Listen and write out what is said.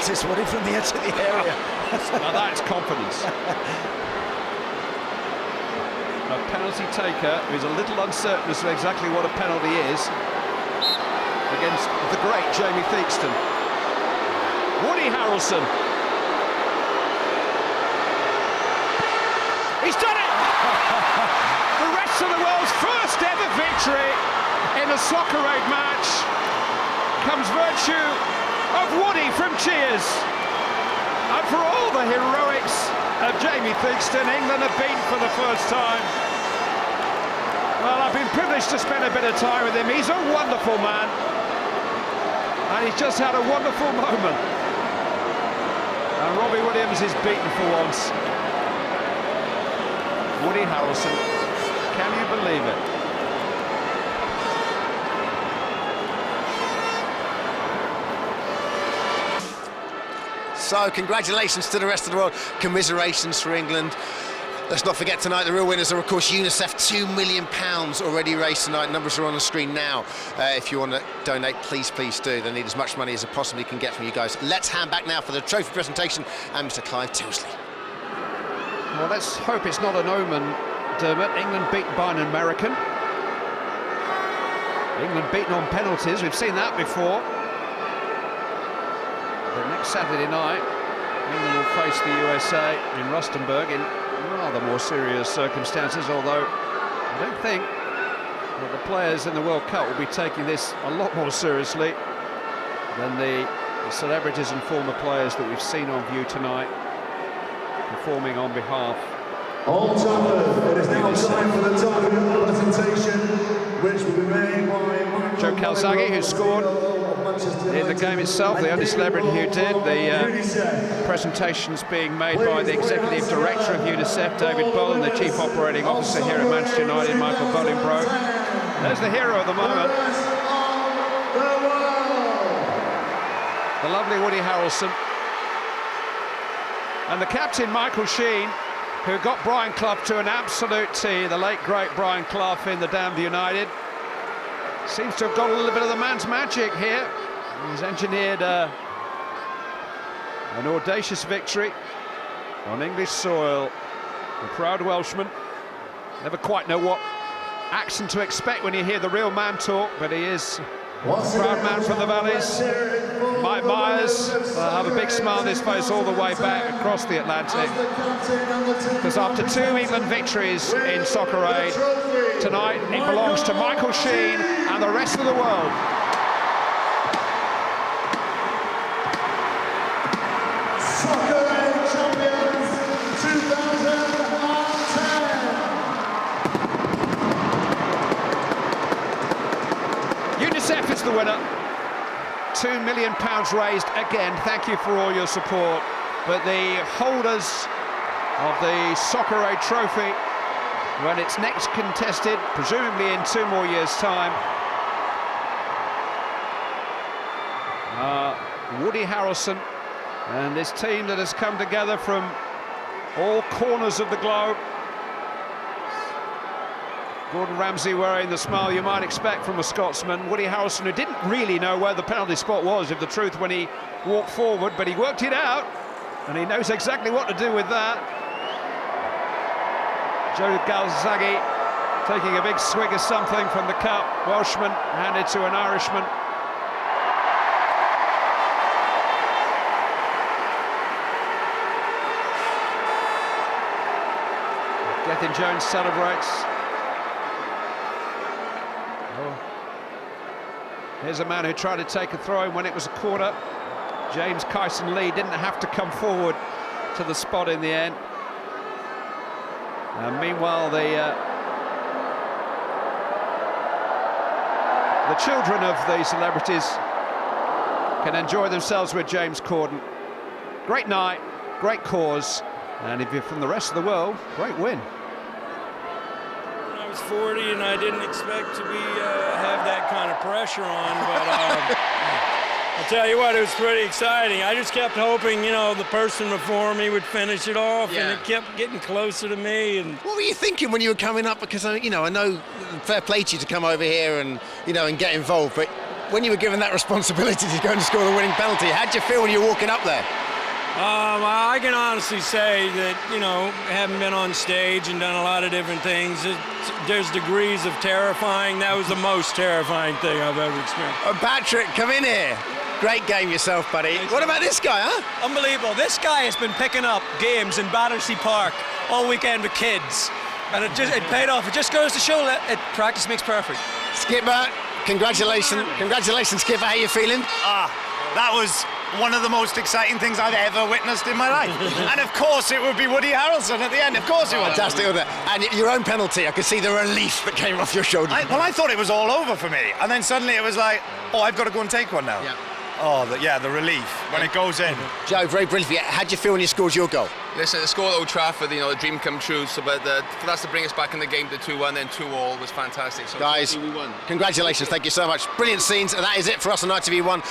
practice, Woody, from the edge of the area. Now that's confidence. A penalty taker who's a little uncertain as to exactly what a penalty is against the great Jamie Theakston. Woody Harrelson. He's done it! The rest of the world's first ever victory in a Soccer Aid match comes virtue of Woody from Cheers. And for all the heroics of Jamie Theakston, England are beaten for the first time. Well, I've been privileged to spend a bit of time with him. He's a wonderful man. And he's just had a wonderful moment. And Robbie Williams is beaten for once. Woody Harrelson, can you believe it? So, congratulations to the rest of the world. Commiserations for England. Let's not forget tonight, the real winners are, of course, UNICEF. £2 million already raised tonight. Numbers are on the screen now. If you want to donate, please do. They need as much money as they possibly can get from you guys. Let's hand back now for the trophy presentation and Mr. Clive Tilsley. Well, let's hope it's not an omen, Dermot. England beaten by an American. England beaten on penalties. We've seen that before. But next Saturday night, England will face the USA in Rustenburg in rather more serious circumstances, although I don't think that the players in the World Cup will be taking this a lot more seriously than the celebrities and former players that we've seen on view tonight performing on behalf. Old Trafford, it is now time for the tournament presentation, which will be made by Joe Calzaghe, who scored in the game itself, the only celebrity who did. The presentations being made by the Executive Director of UNICEF, David Bull, and the Chief Operating Officer here at Manchester United, Michael Bolingbroke. There's the hero of the moment. The lovely Woody Harrelson. And the captain, Michael Sheen, who got Brian Clough to an absolute tee, the late great Brian Clough in the Damned United. Seems to have got a little bit of the man's magic here. He's engineered an audacious victory on English soil. The proud Welshman. Never quite know what accent to expect when you hear the real man talk, but he is a proud man from the valleys. Mike Myers have a big smile on his face all the way back across the Atlantic. Because after 2 England victories in Soccer Aid, tonight it belongs to Michael Sheen and the rest of the world. Soccer Aid champions 2010. UNICEF is the winner. £2 million raised again. Thank you for all your support. But the holders of the Soccer Aid trophy, when it's next contested, presumably in 2 more years' time, Woody Harrelson and this team that has come together from all corners of the globe. Gordon Ramsay wearing the smile you might expect from a Scotsman. Woody Harrelson, who didn't really know where the penalty spot was, if the truth, when he walked forward, but he worked it out, and he knows exactly what to do with that. Joe Calzaghe taking a big swig of something from the cup. Welshman handed to an Irishman. Gethin Jones celebrates. Here's a man who tried to take a throw in when it was a corner. James Kyson-Lee didn't have to come forward to the spot in the end. Meanwhile, the children of the celebrities can enjoy themselves with James Corden. Great night, great cause, and if you're from the rest of the world, great win. I was 40 and I didn't expect to be have that kind of pressure on, but I'll tell you what, it was pretty exciting. I just kept hoping, you know, the person before me would finish it off, and it kept getting closer to me. And what were you thinking when you were coming up? Because, you know, I know fair play to you to come over here and, you know, and get involved, but when you were given that responsibility to go and score the winning penalty, how did you feel when you were walking up there? I can honestly say that, having been on stage and done a lot of different things, there's degrees of terrifying. That was the most terrifying thing I've ever experienced. Patrick, come in here. Great game yourself, buddy. What about this guy, huh? Unbelievable. This guy has been picking up games in Battersea Park all weekend with kids. And it paid off. It just goes to show that practice makes perfect. Skipper, congratulations. Congratulations, Skipper. How you feeling? That was one of the most exciting things I've ever witnessed in my life. And of course it would be Woody Harrelson at the end. Of course it would. Fantastic. And your own penalty, I could see the relief that came off your shoulder. I thought it was all over for me. And then suddenly it was like, oh, I've got to go and take one now. Yeah. Oh, the relief when it goes in. Joe, very briefly, how'd you feel when you scored your goal? Listen, the score at Old Trafford, the dream come true. So, but for us to bring us back in the game to 2-1, then 2-2 was fantastic. So, guys, we won. Congratulations, thank you so much. Brilliant scenes, and that is it for us on ITV1.